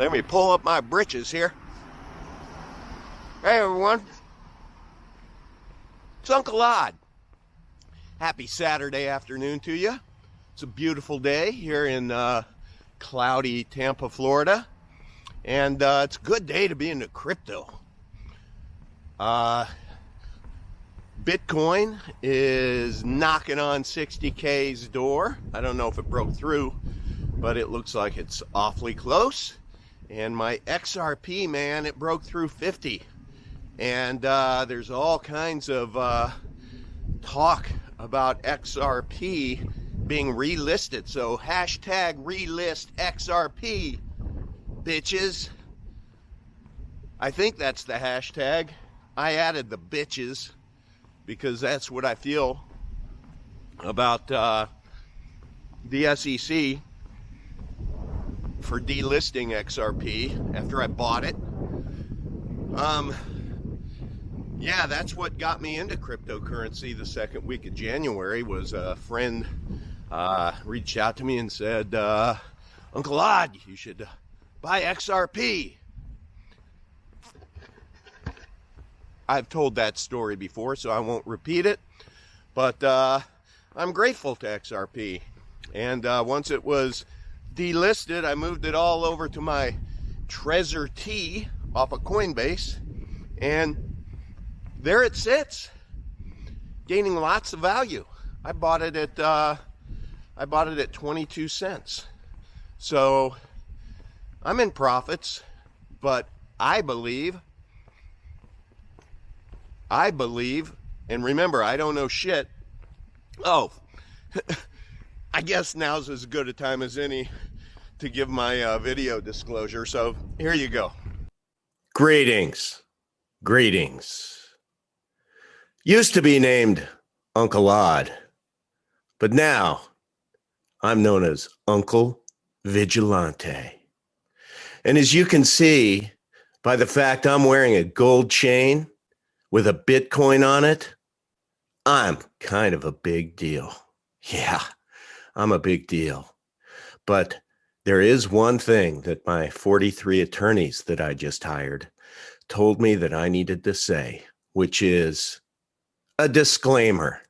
Let me pull up my britches here. Hey everyone, it's UncleOdd. Happy Saturday afternoon to you. It's a beautiful day here in cloudy Tampa, Florida. And it's a good day to be into crypto. Bitcoin is knocking on 60K's door. I don't know if it broke through, but it looks like it's awfully close. And my XRP, man, it broke through 50. And there's all kinds of talk about XRP being relisted. So hashtag relist XRP, bitches. I think that's the hashtag. I added the bitches because that's what I feel about the SEC for delisting XRP after I bought it. Yeah, that's what got me into cryptocurrency the second week of January. Was a friend reached out to me and said, UncleOdd, you should buy XRP. I've told that story before, so I won't repeat it. But I'm grateful to XRP. And once it was delisted, I moved it all over to my Trezor T off of Coinbase. And there it sits, gaining lots of value. I bought it at 22 cents. So I'm in profits, but I believe, and remember, I don't know shit. Oh, I guess now's as good a time as any to give my video disclosure. So here you go. Greetings. Used to be named UncleOdd, but now I'm known as Uncle Vigilante. And as you can see by the fact I'm wearing a gold chain with a Bitcoin on it, I'm kind of a big deal. Yeah, I'm a big deal. But there is one thing that my 43 attorneys that I just hired told me that I needed to say, which is a disclaimer.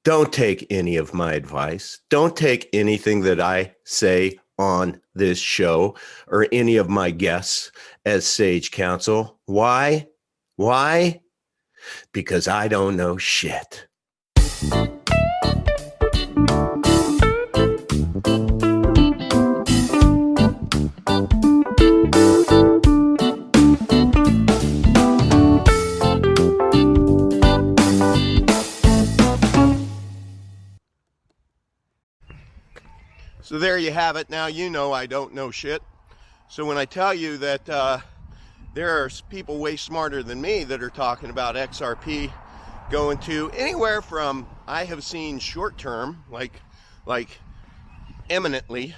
Don't take any of my advice. Don't take anything that I say on this show or any of my guests as sage counsel. Why? Because I don't know shit. So there you have it. Now you know I don't know shit. So when I tell you that there are people way smarter than me that are talking about XRP going to anywhere from, I have seen short term, like eminently,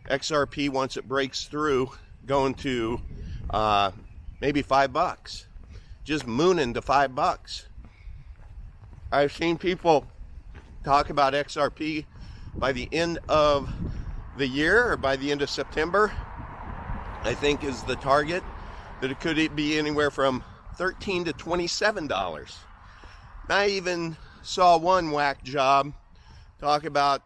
XRP once it breaks through, going to maybe $5. Just mooning to $5. I've seen people talk about XRP by the end of the year, or by the end of September, I think is the target, that it could be anywhere from $13 to $27. I even saw one whack job talk about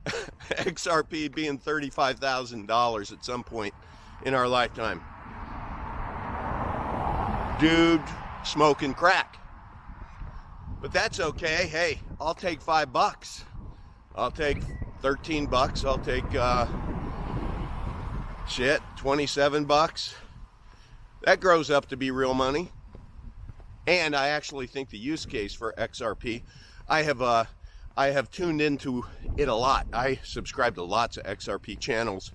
XRP being $35,000 at some point in our lifetime. Dude smoking crack. But that's okay. Hey, I'll take $5. I'll take $13. I'll take 27 bucks. That grows up to be real money. And I actually think the use case for XRP, I have tuned into it a lot. I subscribe to lots of XRP channels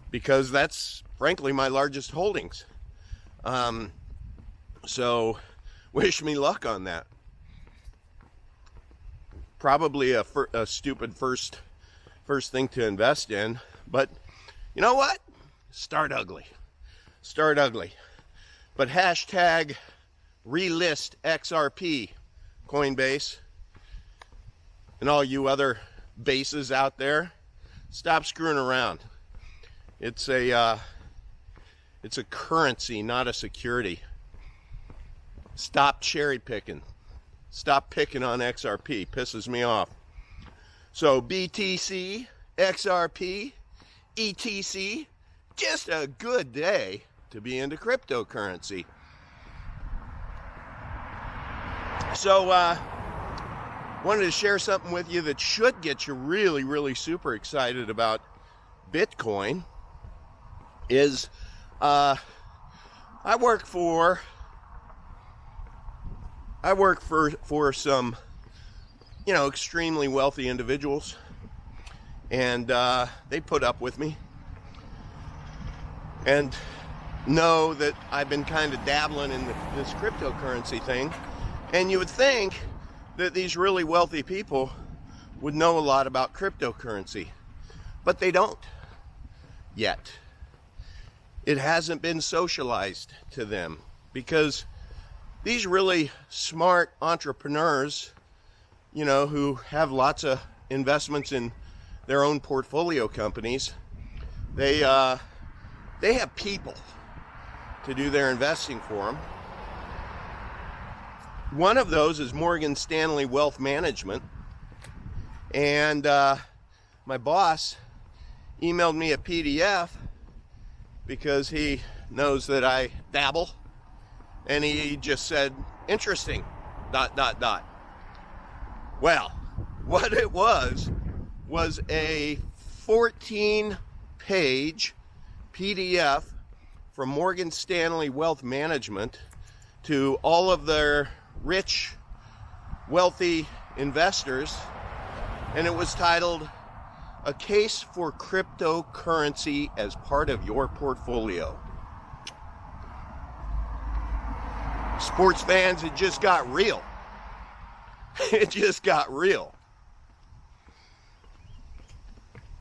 because that's frankly my largest holdings. So wish me luck on that. Probably a stupid first thing to invest in, but you know what? Start ugly. But hashtag relist XRP, Coinbase, and all you other bases out there, stop screwing around. It's a currency, not a security. Stop cherry picking. Stop picking on XRP. Pisses me off. So BTC, XRP, ETC, just a good day to be into cryptocurrency. So wanted to share something with you that should get you really, really super excited about Bitcoin. Is I work for some, you know, extremely wealthy individuals, and they put up with me and know that I've been kind of dabbling in this cryptocurrency thing, and you would think that these really wealthy people would know a lot about cryptocurrency, but they don't yet. It hasn't been socialized to them because these really smart entrepreneurs, you know, who have lots of investments in their own portfolio companies, they have people to do their investing for them. One of those is Morgan Stanley Wealth Management, and my boss emailed me a PDF because he knows that I dabble, and he just said, interesting, ... Well, what it was a 14-page PDF from Morgan Stanley Wealth Management to all of their rich, wealthy investors, and it was titled "A Case for Cryptocurrency as Part of Your Portfolio." Sports fans, it just got real. It just got real.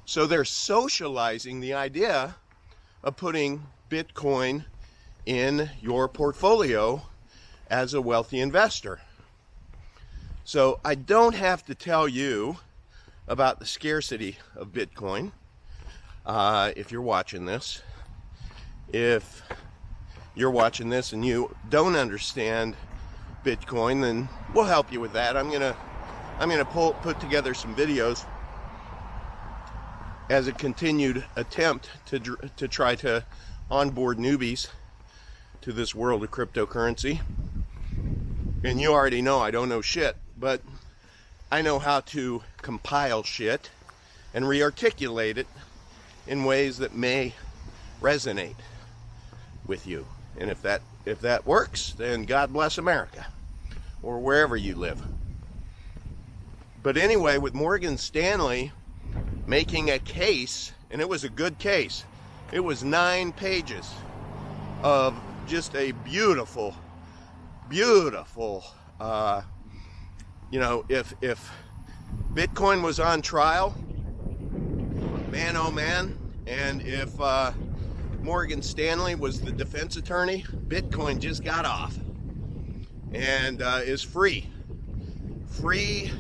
So they're socializing the idea of putting Bitcoin in your portfolio as a wealthy investor. So I don't have to tell you about the scarcity of Bitcoin. If you're watching this, if you're watching this and you don't understand Bitcoin, then we'll help you with that. I'm gonna put together some videos as a continued attempt to try to onboard newbies to this world of cryptocurrency. And you already know I don't know shit, but I know how to compile shit and re-articulate it in ways that may resonate with you. And if that works, then God bless America, or wherever you live. But anyway, with Morgan Stanley making a case, and it was a good case. It was 9 pages of just a beautiful, beautiful, you know, if Bitcoin was on trial, man oh man, and if Morgan Stanley was the defense attorney, Bitcoin just got off and is free to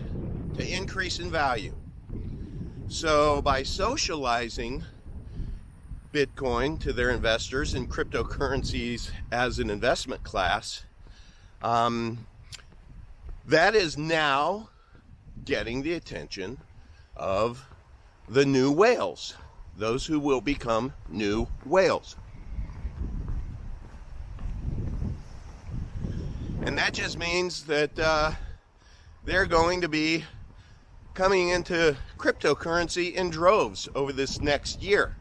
increase in value. So by socializing Bitcoin to their investors and cryptocurrencies as an investment class, that is now getting the attention of the new whales, those who will become new whales. And that just means that they're going to be coming into cryptocurrency in droves over this next year,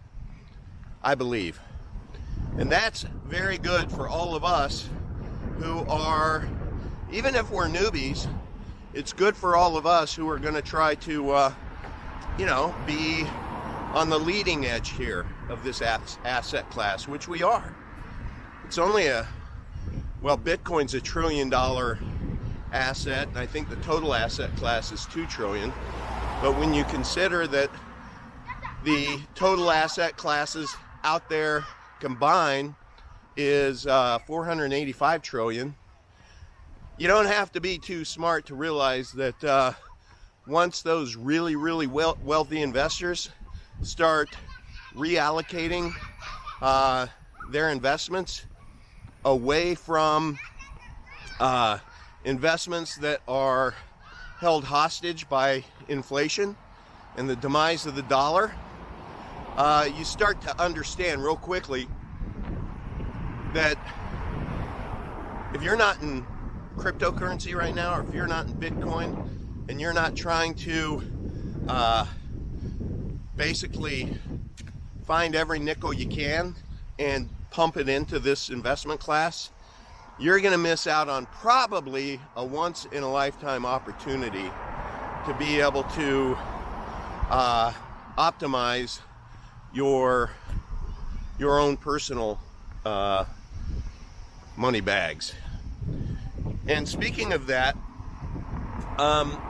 I believe. And that's very good for all of us who are, even if we're newbies, it's good for all of us who are going to try to, you know, be on the leading edge here of this asset class, which we are. It's only well, Bitcoin's $1 trillion asset, and I think the total asset class is $2 trillion. But when you consider that the total asset classes out there combined is 485 trillion, you don't have to be too smart to realize that once those really, really wealthy investors start reallocating their investments away from investments that are held hostage by inflation and the demise of the dollar, you start to understand real quickly that if you're not in cryptocurrency right now, or if you're not in Bitcoin, and you're not trying to basically find every nickel you can and pump it into this investment class, you're going to miss out on probably a once-in-a-lifetime opportunity to be able to optimize your own personal money bags. And speaking of that,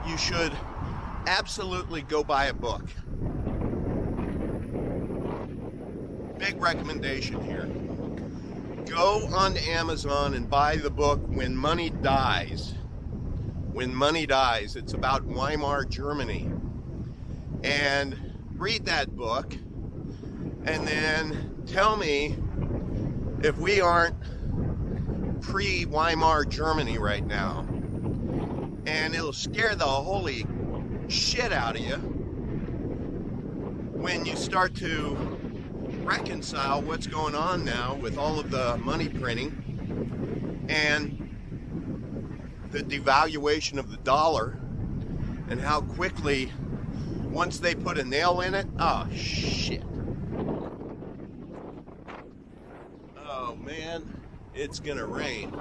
you should absolutely go buy a book. Big recommendation here. Go on to Amazon and buy the book When Money Dies. When Money Dies. It's about Weimar Germany. And read that book and then tell me if we aren't pre-Weimar Germany right now. And it'll scare the holy shit out of you when you start to reconcile what's going on now with all of the money printing and the devaluation of the dollar, and how quickly, once they put a nail in it, oh shit. Oh man, it's gonna rain.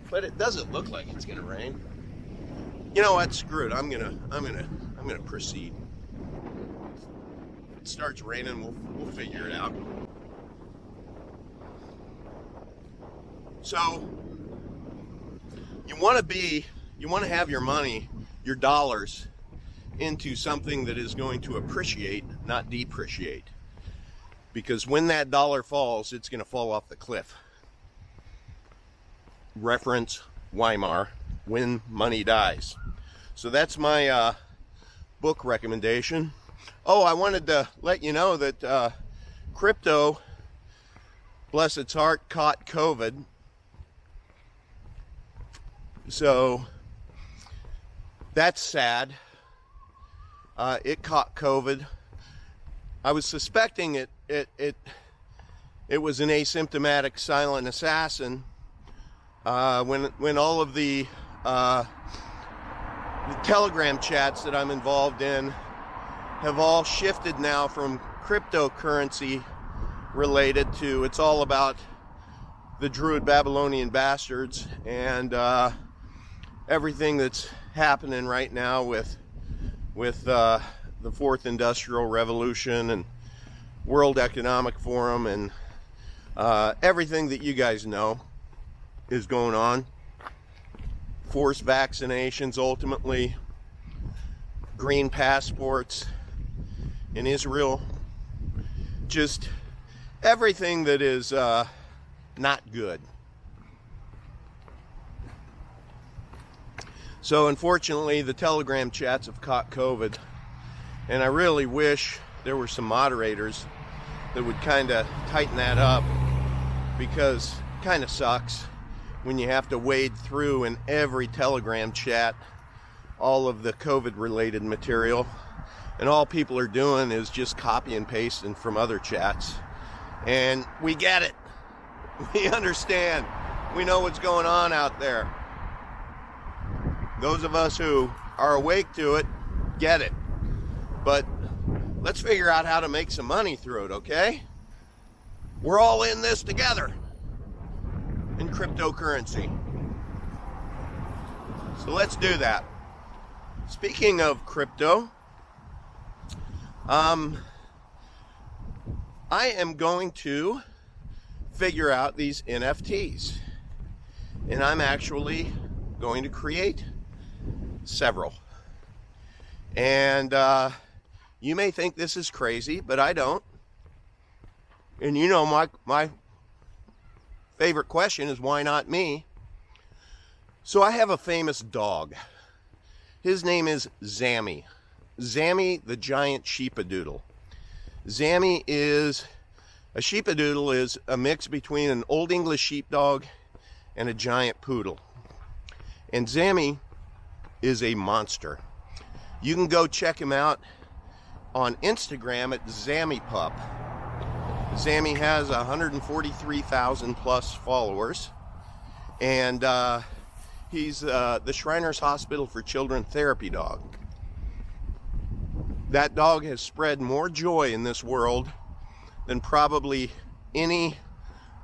But it doesn't look like it's gonna rain. You know what? Screw it. I'm gonna proceed. If it starts raining, we'll figure it out. So you want to have your money, your dollars, into something that is going to appreciate, not depreciate. Because when that dollar falls, it's going to fall off the cliff. Reference Weimar, When Money Dies. So that's my book recommendation. Oh, I wanted to let you know that crypto, bless its heart, caught COVID. So that's sad. It caught COVID. I was suspecting it was an asymptomatic silent assassin when all of the Telegram chats that I'm involved in have all shifted now from cryptocurrency related to, it's all about the Druid Babylonian bastards and everything that's happening right now with the Fourth Industrial Revolution and World Economic Forum and everything that you guys know is going on. Forced vaccinations, ultimately green passports in Israel, just everything that is not good. So unfortunately, the Telegram chats have caught COVID, and I really wish there were some moderators that would kind of tighten that up, because it kind of sucks when you have to wade through in every Telegram chat all of the COVID related material, and all people are doing is just copy and pasting from other chats. And we get it. We understand. We know what's going on out there. Those of us who are awake to it get it. But let's figure out how to make some money through it, okay? We're all in this together in cryptocurrency. So let's do that. Speaking of crypto, I am going to figure out these NFTs. And I'm actually going to create several. And you may think this is crazy, but I don't. And you know my favorite question is, why not me? So I have a famous dog. His name is Zammy. Zammy the Giant Sheepadoodle. Zammy is a sheepadoodle, is a mix between an Old English sheepdog and a giant poodle. And Zammy is a monster. You can go check him out on Instagram at Zammy Pup. Zammy has 143,000 plus followers, and he's the Shriners Hospital for Children therapy dog. That dog has spread more joy in this world than probably any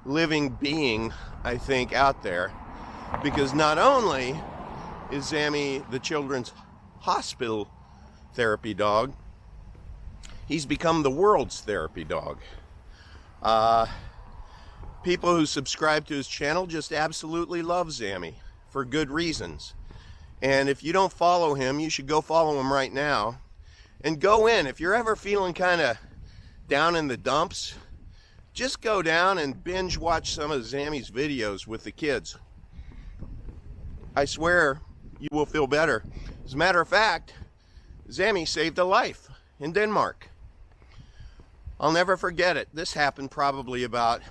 living being, I think, out there, because not only is Zammy the Children's Hospital therapy dog, he's become the world's therapy dog. People who subscribe to his channel just absolutely love Zammy for good reasons. And if you don't follow him, you should go follow him right now. And go in. If you're ever feeling kind of down in the dumps, just go down and binge watch some of Zammy's videos with the kids. I swear you will feel better. As a matter of fact, Zammy saved a life in Denmark. I'll never forget it. This happened probably about,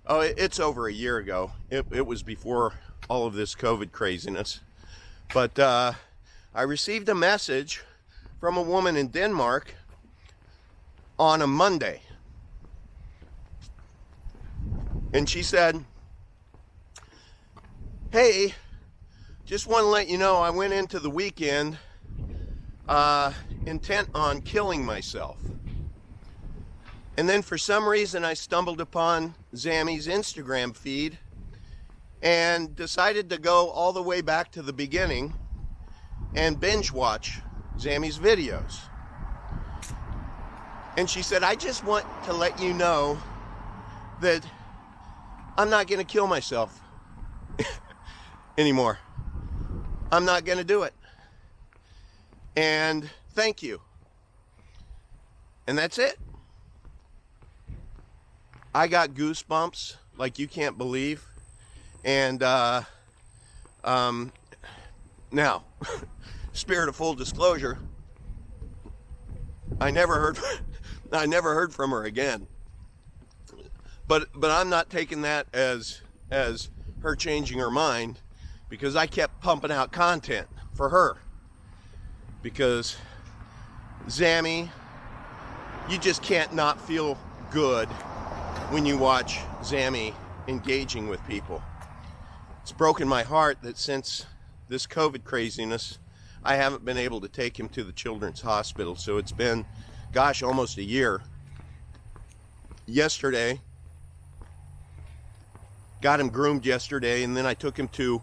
it's over a year ago. It was before all of this COVID craziness. But I received a message from a woman in Denmark on a Monday. And she said, "Hey, just want to let you know I went into the weekend intent on killing myself. And then for some reason I stumbled upon Zammy's Instagram feed and decided to go all the way back to the beginning and binge watch Zammy's videos." And she said, "I just want to let you know that I'm not going to kill myself anymore. I'm not going to do it. And thank you." And that's it. I got goosebumps like you can't believe. And now, spirit of full disclosure, I never heard from her again. But I'm not taking that as her changing her mind, because I kept pumping out content for her. Because Zammy, you just can't not feel good when you watch Zammy engaging with people. It's broken my heart that since this COVID craziness, I haven't been able to take him to the Children's Hospital. So it's been, gosh, almost a year. Yesterday, got him groomed yesterday, and then I took him to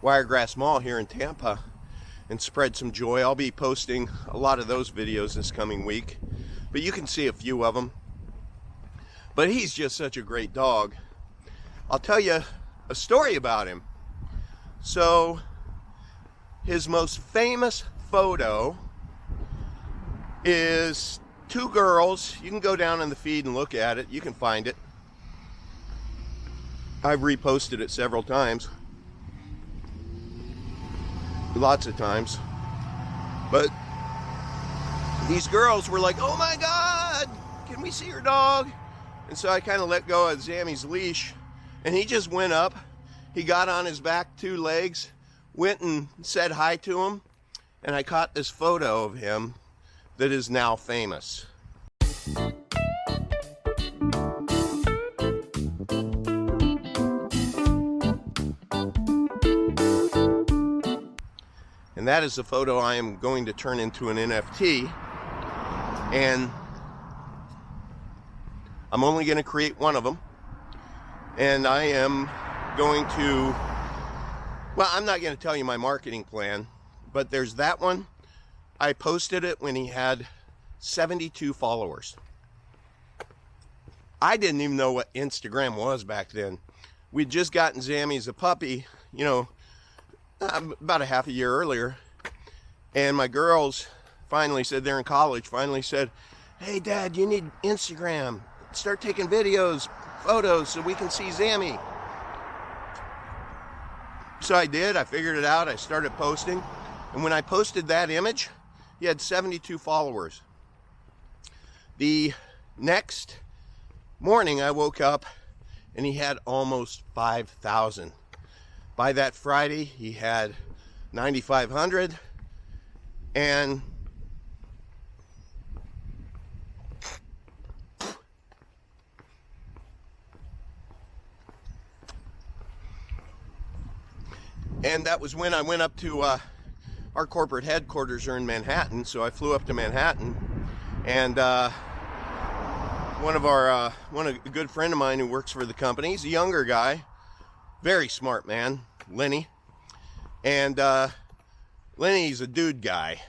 Wiregrass Mall here in Tampa and spread some joy. I'll be posting a lot of those videos this coming week, but you can see a few of them. But he's just such a great dog. I'll tell you a story about him. So his most famous photo is two girls. You can go down in the feed and look at it. You can find it. I've reposted it several times. Lots of times. But these girls were like, "Oh my God, can we see your dog?" And so I kind of let go of Zammy's leash, and he just went up. He got on his back two legs, went and said hi to him, and I caught this photo of him that is now famous. And that is the photo I am going to turn into an NFT. And I'm only going to create one of them. And I am going to, well, I'm not going to tell you my marketing plan, but there's that one. I posted it when he had 72 followers. I didn't even know what Instagram was back then. We'd just gotten Zammy as a puppy, about a half a year earlier. And my girls finally said, they're in college, finally said, "Hey Dad, you need Instagram. Start taking videos, photos, so we can see Zammy." So I did. I figured it out. I started posting. And when I posted that image, He had 72 followers. The next morning I woke up and he had almost 5,000. By that Friday he had 9,500, and that was when I went up to our corporate headquarters are in Manhattan, so I flew up to Manhattan, and one of a good friend of mine who works for the company, he's a younger guy, very smart man, Lenny, and Lenny's a dude guy,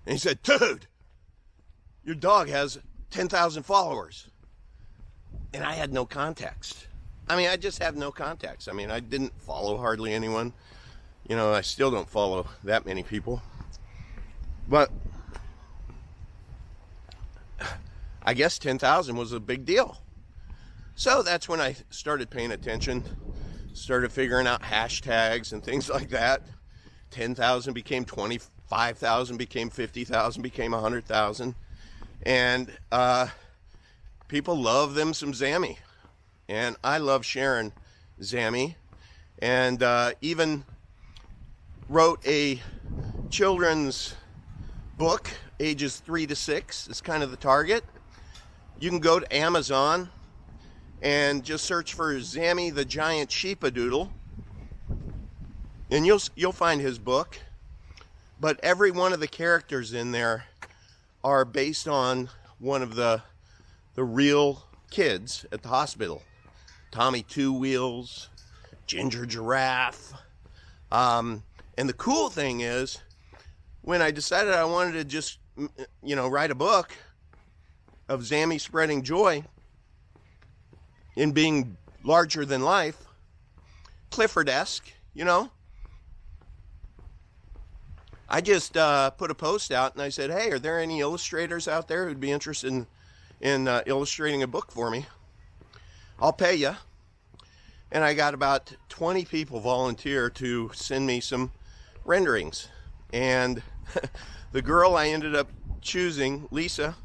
and he said, "Dude, your dog has 10,000 followers," and I had no context. I mean, I just have no context. I mean, I didn't follow hardly anyone. You know, I still don't follow that many people. But I guess 10,000 was a big deal. So that's when I started paying attention, started figuring out hashtags and things like that. 10,000 became 25,000, became 50,000, became 100,000. And people love them some Zammy. And I love sharing Zammy. And even wrote a children's book, ages 3 to 6 is kind of the target. You can go to Amazon and just search for Zammy the Giant Sheepadoodle, and you'll find his book. But every one of the characters in there are based on one of the real kids at the hospital. Tommy Two Wheels, Ginger Giraffe. And the cool thing is, when I decided I wanted to just, write a book of Zammy spreading joy in being larger than life, Clifford-esque, I just put a post out and I said, "Hey, are there any illustrators out there who'd be interested in illustrating a book for me? I'll pay you." And I got about 20 people volunteer to send me some renderings. And the girl I ended up choosing, Lisa,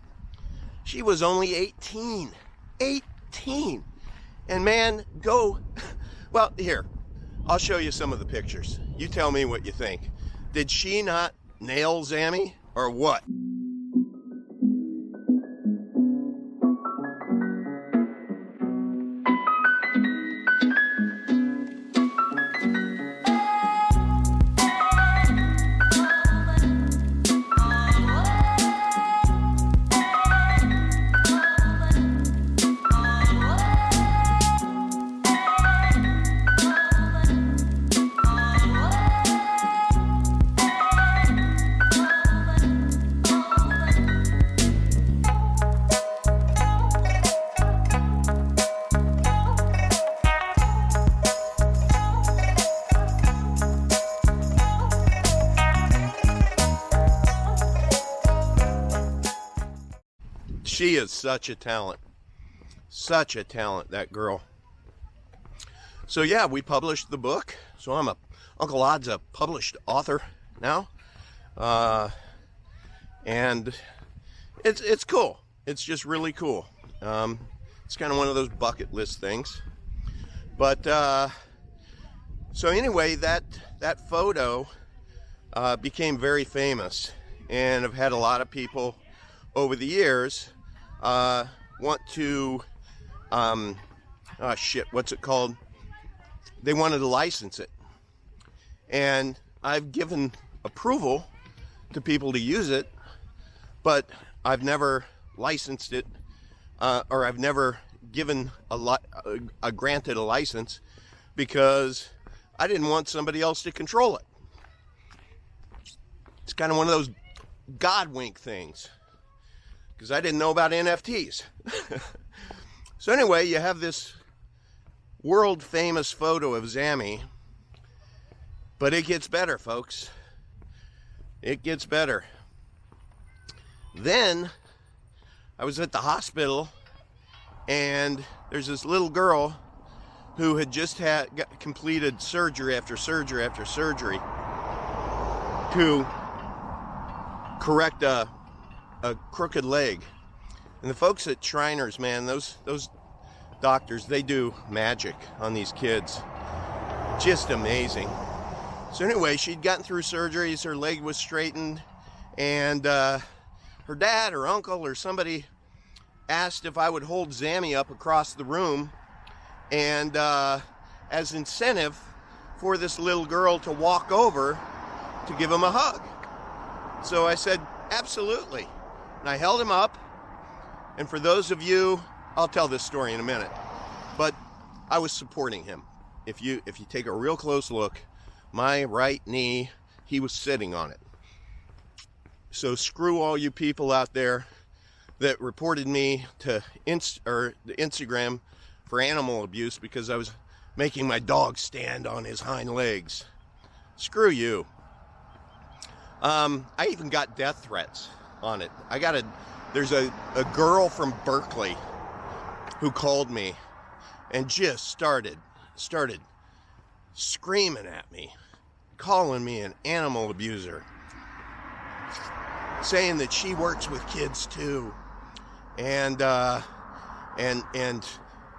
she was only 18. 18. And man, well, here, I'll show you some of the pictures. You tell me what you think. Did she not nail Zammy or what? She is such a talent, that girl. So yeah, we published the book. So UncleOdd's a published author now, and it's cool. It's just really cool. It's kind of one of those bucket list things. But so anyway, that photo became very famous, and I've had a lot of people over the years want to what's it called? They wanted to license it, and I've given approval to people to use it, but I've never licensed it, or I've never given granted a license, because I didn't want somebody else to control it. It's kind of one of those God wink things, because I didn't know about NFTs. So anyway, you have this world famous photo of Zammy, but it gets better, folks. It gets better. Then I was at the hospital, and there's this little girl who had just completed surgery after surgery after surgery to correct a crooked leg. And the folks at Shriners, man, those doctors, they do magic on these kids. Just amazing. So anyway, she'd gotten through surgeries, her leg was straightened, and her dad or uncle or somebody asked if I would hold Zammy up across the room, and as incentive for this little girl to walk over to give him a hug. So I said, absolutely. And I held him up. And for those of you, I'll tell this story in a minute, but I was supporting him. If you take a real close look, my right knee, he was sitting on it. So screw all you people out there that reported me to Instagram for animal abuse because I was making my dog stand on his hind legs. Screw you. I even got death threats on it. There's a girl from Berkeley who called me and just started screaming at me, calling me an animal abuser, saying that she works with kids too, and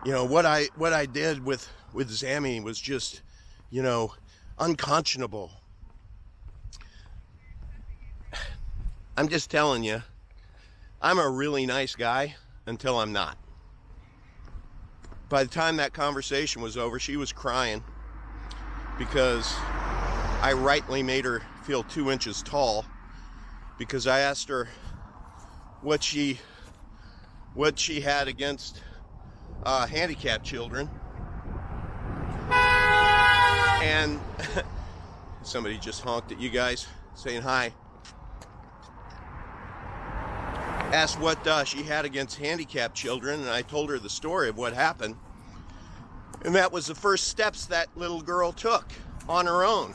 you know what I did with Zammy was just, you know, unconscionable. I'm just telling you, I'm a really nice guy until I'm not. By the time that conversation was over, she was crying because I rightly made her feel 2 inches tall, because I asked her what she had against handicapped children. And somebody just honked at you guys saying hi. Asked what she had against handicapped children, and I told her the story of what happened. And that was the first steps that little girl took on her own.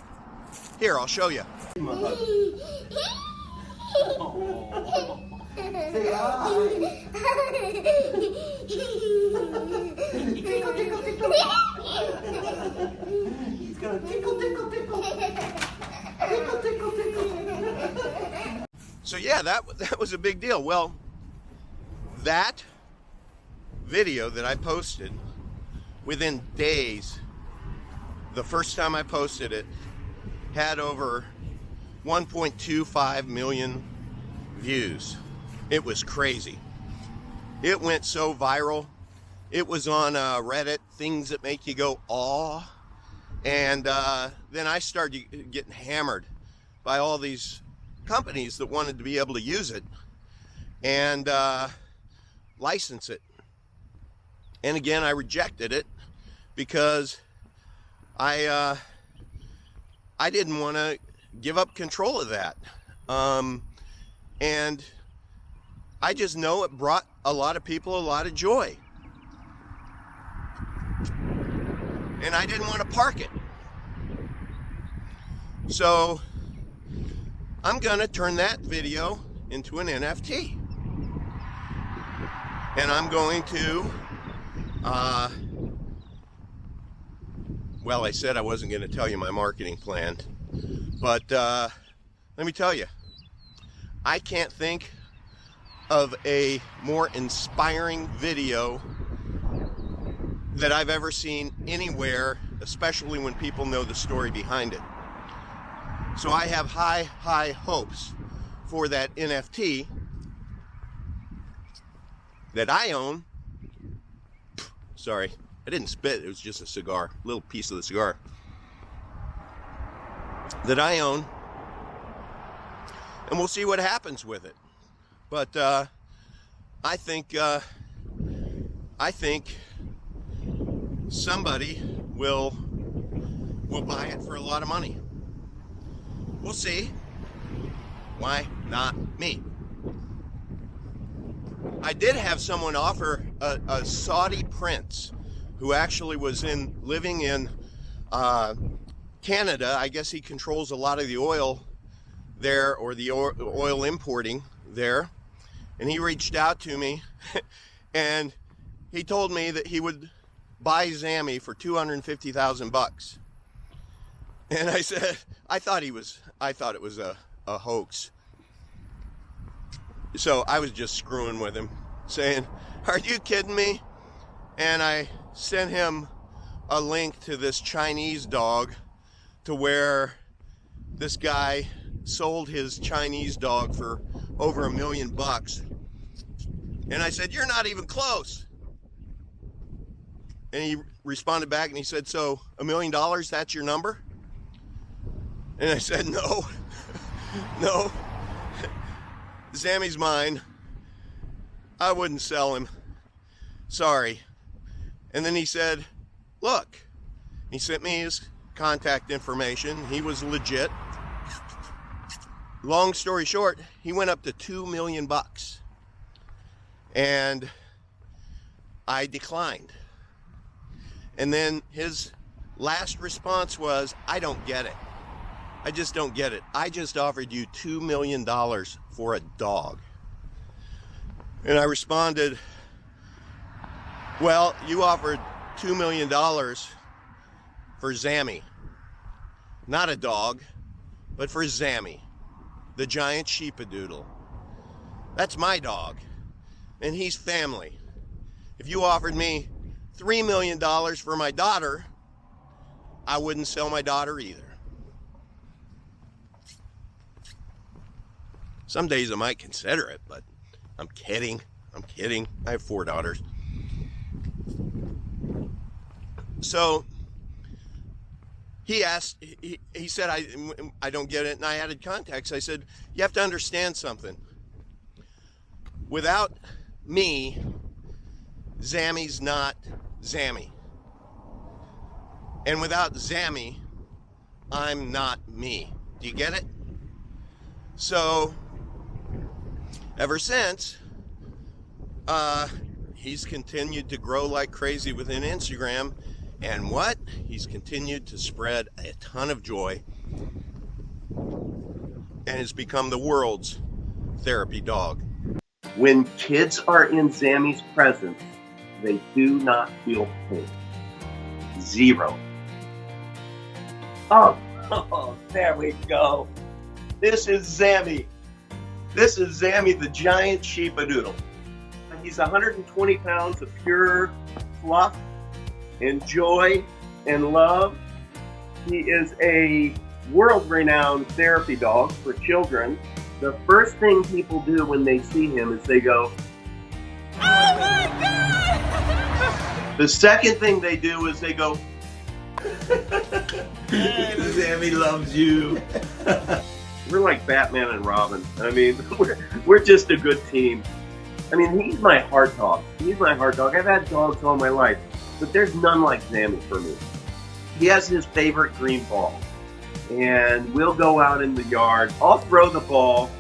Here, I'll show you. Say hi. Tickle, tickle, tickle. He's gonna tickle, tickle, tickle. Tickle, tickle, tickle. So yeah, that was a big deal. Well, that video that I posted, within days, the first time I posted it, had over 1.25 million views. It was crazy. It went so viral. It was on Reddit, things that make you go, aw. And then I started getting hammered by all these companies that wanted to be able to use it and license it. And again, I rejected it because I didn't want to give up control of that. And I just know it brought a lot of people a lot of joy. And I didn't want to park it. So I'm gonna turn that video into an NFT. And I'm going to, well, I said I wasn't gonna tell you my marketing plan, but let me tell you, I can't think of a more inspiring video that I've ever seen anywhere, especially when people know the story behind it. So I have high hopes for that NFT that I own. Sorry, I didn't spit, it was just a cigar, a little piece of the cigar. That I own. And we'll see what happens with it. But I think somebody will buy it for a lot of money. We'll see. Why not me? I did have someone offer a Saudi prince who actually was living in Canada. I guess he controls a lot of the oil there, or the oil importing there. And he reached out to me and he told me that he would buy Zammy for $250,000. And I said, I thought it was a hoax. So I was just screwing with him, saying, "Are you kidding me?" And I sent him a link to this Chinese dog, to where this guy sold his Chinese dog for over $1 million. And I said, "You're not even close." And he responded back and he said, "So $1 million, that's your number?" And I said, "No, no. Zammy's mine. I wouldn't sell him. Sorry." And then he said, "Look," he sent me his contact information. He was legit. Long story short, he went up to $2 million. And I declined. And then his last response was, "I don't get it. I just don't get it. I just offered you $2 million for a dog." And I responded, "Well, you offered $2 million for Zammy. Not a dog, but for Zammy, the giant sheepadoodle. That's my dog, and he's family. If you offered me $3 million for my daughter, I wouldn't sell my daughter either." Some days I might consider it, but I'm kidding. I'm kidding. I have 4 daughters. So he asked, he said, I don't get it. And I added context. I said, "You have to understand something. Without me, Zammy's not Zammy. And without Zammy, I'm not me. Do you get it?" So ever since, he's continued to grow like crazy within Instagram. And what? He's continued to spread a ton of joy and has become the world's therapy dog. When kids are in Zammy's presence, they do not feel pain. 0. Oh, there we go. This is Zammy. This is Zammy the GIANT sheepadoodle. He's 120 pounds of pure fluff and joy and love. He is a world-renowned therapy dog for children. The first thing people do when they see him is they go, "Oh my God!" The second thing they do is they go, "Hey, Zammy loves you." We're like Batman and Robin. I mean, we're just a good team. I mean, he's my heart dog. He's my heart dog. I've had dogs all my life, but there's none like Zammy for me. He has his favorite green ball, and we'll go out in the yard. I'll throw the ball.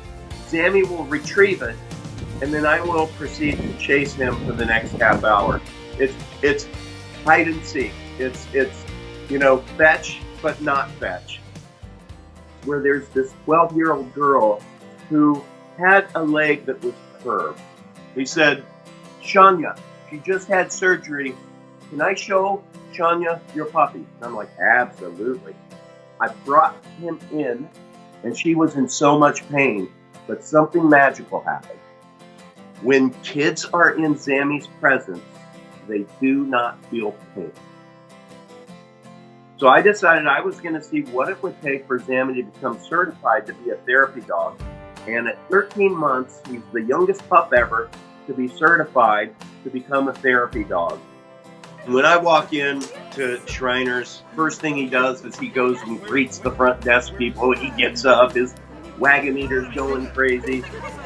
Zammy will retrieve it, and then I will proceed to chase him for the next half hour. It's hide and seek. It's fetch but not fetch. Where there's this 12-year-old girl who had a leg that was curved. He said, "Shania, she just had surgery. Can I show Shania your puppy?" And I'm like, "Absolutely." I brought him in, and she was in so much pain, but something magical happened. When kids are in Zammy's presence, they do not feel pain. So I decided I was going to see what it would take for Zammy to become certified to be a therapy dog. And at 13 months, he's the youngest pup ever to be certified to become a therapy dog. When I walk in to Shriners, first thing he does is he goes and greets the front desk people. He gets up, his wagon meter's going crazy,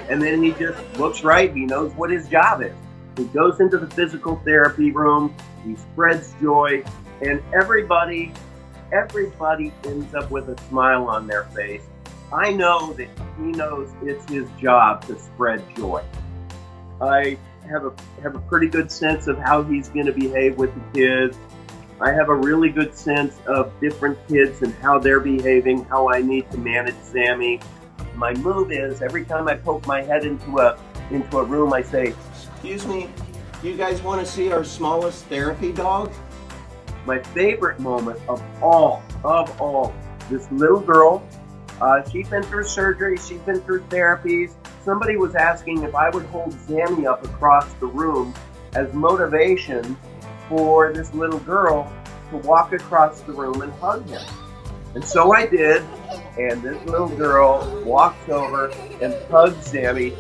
and then he just looks right. He knows what his job is. He goes into the physical therapy room, he spreads joy, and everybody ends up with a smile on their face. I know that he knows it's his job to spread joy. I have a pretty good sense of how he's going to behave with the kids. I have a really good sense of different kids and how they're behaving, how I need to manage Zammy. My move is every time I poke my head into a room, I say, "Excuse me, do you guys want to see our smallest therapy dog?" My favorite moment of all, this little girl, she's been through surgery, she's been through therapies, somebody was asking if I would hold Zammy up across the room as motivation for this little girl to walk across the room and hug him. And so I did, and this little girl walks over and hugs Zammy,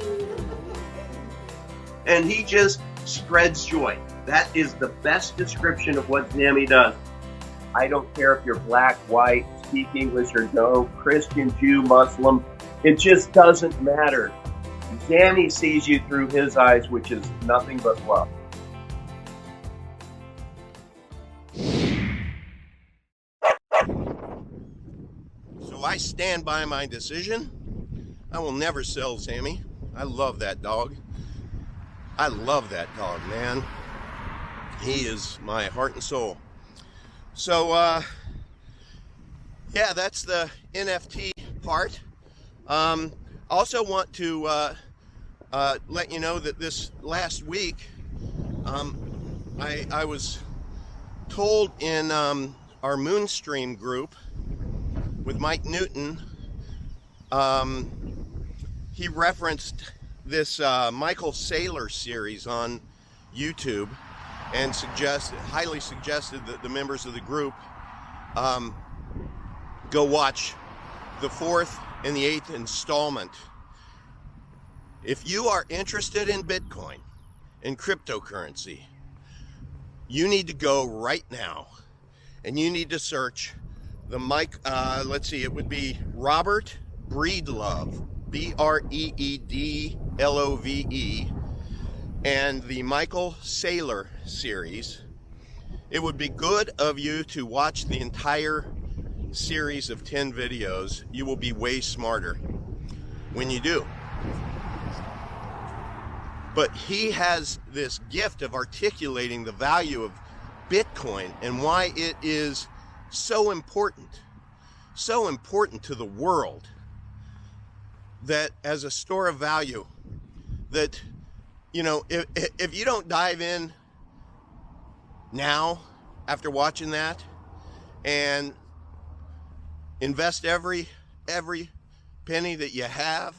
and he just spreads joy. That is the best description of what Zammy does. I don't care if you're black, white, speak English or no, Christian, Jew, Muslim, it just doesn't matter. Zammy sees you through his eyes, which is nothing but love. So I stand by my decision. I will never sell Zammy. I love that dog. I love that dog, man. He is my heart and soul. So, yeah, that's the NFT part. Also want to let you know that this last week, I was told in our Moonstream group with Mike Newton, he referenced this Michael Saylor series on YouTube and highly suggested that the members of the group go watch the 4th and the 8th installment. If you are interested in Bitcoin and cryptocurrency, you need to go right now and you need to search the let's see, it would be Robert Breedlove, BREEDLOVE, and the Michael Saylor series. It would be good of you to watch the entire series of 10 videos. You will be way smarter when you do. But he has this gift of articulating the value of Bitcoin and why it is so important to the world, that as a store of value, that, you know, if you don't dive in now after watching that and invest every penny that you have,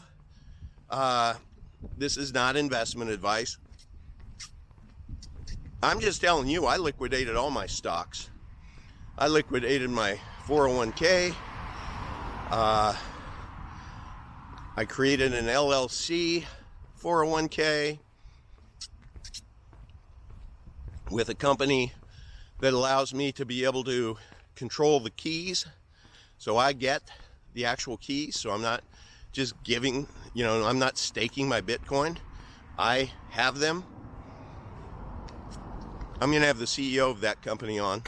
this is not investment advice. I'm just telling you, I liquidated all my stocks. I liquidated my 401k. I created an LLC 401k with a company that allows me to be able to control the keys. So I get the actual keys. So I'm not just giving, you know, I'm not staking my Bitcoin. I have them. I'm going to have the CEO of that company on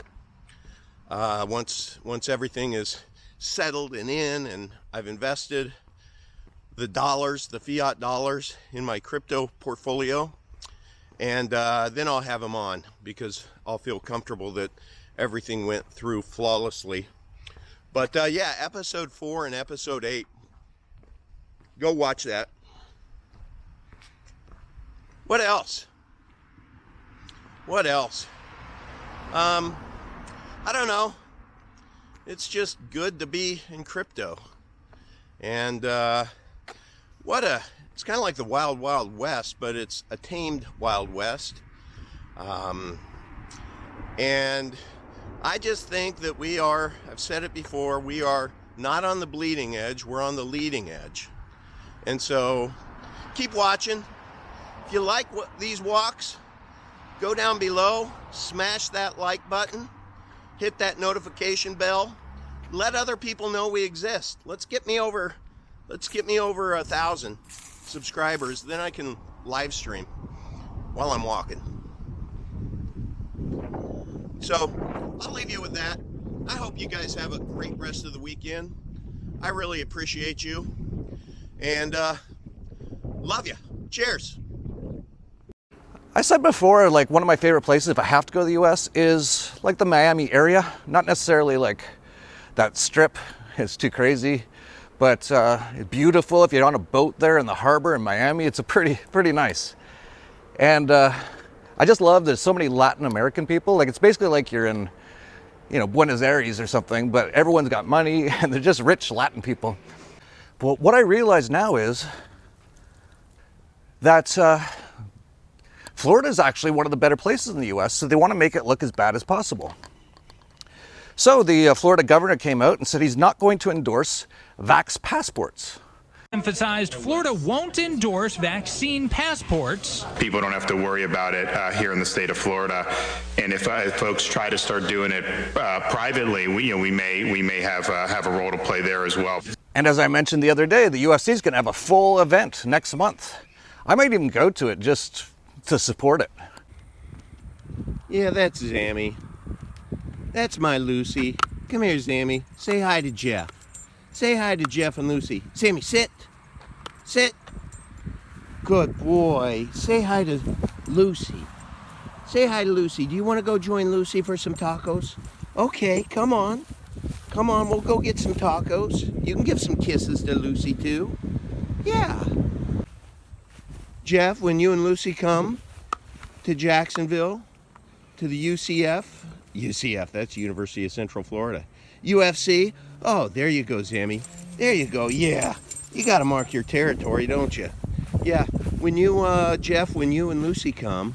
once everything is settled and in, and I've invested the dollars, the fiat dollars, in my crypto portfolio, and then I'll have him on because I'll feel comfortable that everything went through flawlessly. But yeah, episode 4 and episode 8, go watch that. What else? I don't know. It's just good to be in crypto. And it's kind of like the Wild Wild West, but it's a tamed Wild West. And I just think that we are, I've said it before, we are not on the bleeding edge, we're on the leading edge. And so keep watching. If you like these walks, go down below, smash that like button, hit that notification bell, let other people know we exist. Let's get me over 1,000 subscribers, then I can live stream while I'm walking. So I'll leave you with that. I hope you guys have a great rest of the weekend. I really appreciate you, and love you. Cheers. I said before, like, one of my favorite places if I have to go to the US is like the Miami area. Not necessarily like that strip, it's too crazy, but it's beautiful. If you're on a boat there in the harbor in Miami, it's a pretty nice. And I just love there's so many Latin American people. Like, it's basically like you're in, you know, Buenos Aires or something, but everyone's got money and they're just rich Latin people. But what I realize now is that Florida is actually one of the better places in the US, so they want to make it look as bad as possible. So the Florida governor came out and said he's not going to endorse vax passports. Emphasized Florida won't endorse vaccine passports. People don't have to worry about it here in the state of Florida, and if folks try to start doing it privately, we may have a role to play there as well. And as I mentioned the other day, the UFC is going to have a full event next month. I might even go to it just to support it. Yeah, that's Zammy. That's my Lucy. Come here, Zammy. Say hi to Jeff. Say hi to Jeff and Lucy. Zammy, sit. Sit. Good boy. Say hi to Lucy. Say hi to Lucy. Do you want to go join Lucy for some tacos? Okay, come on. Come on, we'll go get some tacos. You can give some kisses to Lucy, too. Yeah. Jeff, when you and Lucy come to Jacksonville, to the UCF, that's University of Central Florida. UFC, oh, there you go, Zammy. There you go, yeah. You got to mark your territory, don't you? Yeah, when you, Jeff, when you and Lucy come,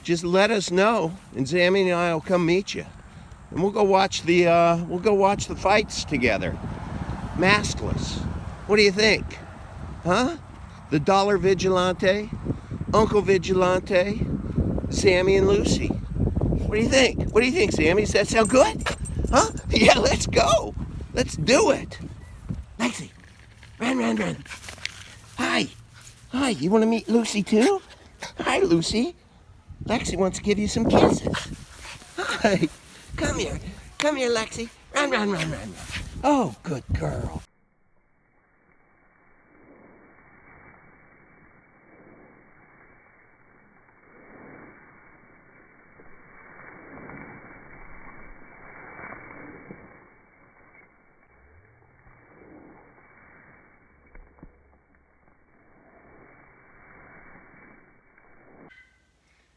just let us know, and Zammy and I will come meet you. And we'll go watch the fights together. Maskless. What do you think? Huh? The Dollar Vigilante, Uncle Vigilante, Zammy and Lucy. What do you think? What do you think, Zammy? Does that sound good? Huh? Yeah, let's go. Let's do it. Lexi, run. Hi. Hi, you want to meet Lucy too? Hi, Lucy. Lexi wants to give you some kisses. Hi. Come here, Lexi. Run. Oh, good girl.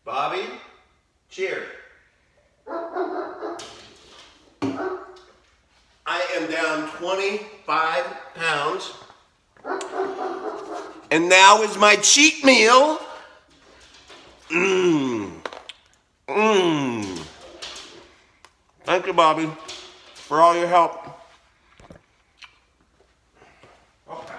Bobby, cheer. I am down 25 pounds. And now is my cheat meal. Thank you, Bobby, for all your help. Okay.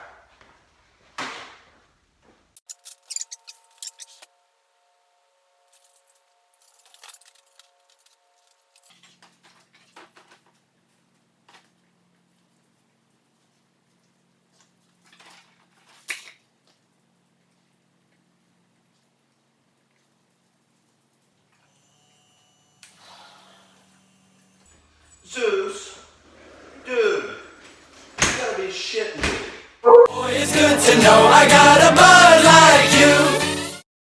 Zeus, dude, you gotta be shitting me. Boy, it's good to know I got a body.